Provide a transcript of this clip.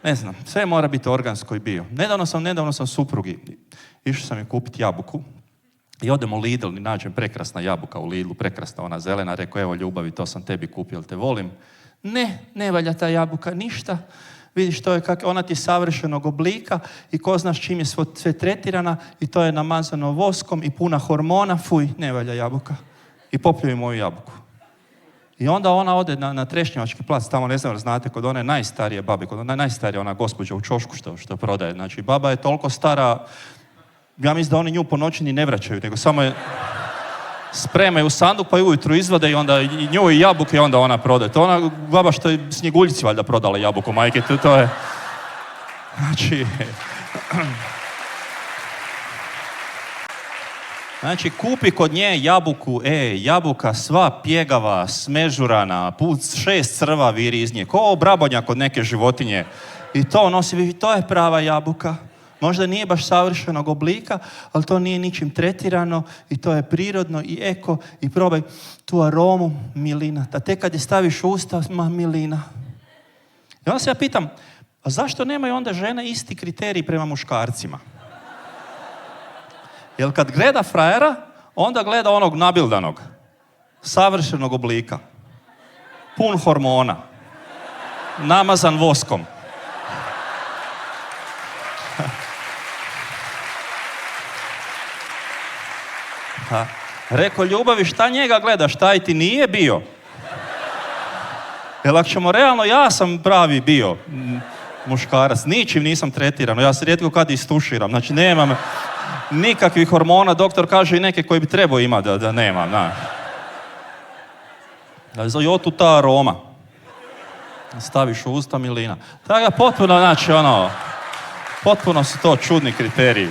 Ne znam, sve mora biti organsko i bio. Nedavno sam suprugi, išao sam je kupiti jabuku i odem u Lidl i nađem prekrasna jabuka u Lidlu, prekrasna ona zelena, rekao, evo ljubavi, to sam tebi kupio, te volim. Ne valja ta jabuka, ništa. Vidiš, to je ona ti je savršenog oblika i ko znaš čim je sve tretirana i to je namazano voskom i puna hormona, fuj, ne valja jabuka. I popljuje moju jabuku. I onda ona ode na Trešnjevački plac, tamo ne znam da znate, kod one najstarije babe, kod ona najstarija ona gospođa u čošku što prodaje. Znači, baba je toliko stara, ja mislim da oni nju po noći ni ne vraćaju, nego samo je spremaju u sanduk pa ju ujutru izvade i onda i nju i jabuke i onda ona prodaje. To ona baba što je Snjeguljici valjda prodala jabuku, majke, to je... Znači, kupi kod nje jabuku, jabuka sva pjegava, smežurana, 6 crva viri iz nje, ko brabonja kod neke životinje. I to nosi, to je prava jabuka. Možda nije baš savršenog oblika, ali to nije ničim tretirano i to je prirodno i eko i probaj tu aromu milina. A tek kad je staviš u usta, milina. I onda se ja pitam, a zašto nemaju onda žene isti kriterij prema muškarcima? Jer kad gleda frajera, onda gleda onog nabildanog, savršenog oblika, pun hormona, namazan voskom. Rekao, ljubavi, šta njega gledaš, taj ti nije bio? Jer ako ćemo realno, ja sam pravi bio muškarac, ničim nisam tretiran, ja se rijetko kad istuširam, znači nemam nikakvih hormona, doktor kaže i neke koji bi trebao imati da nemam, I otu ta aroma. Staviš u usta milina. Tako da potpuno, potpuno su to čudni kriteriji.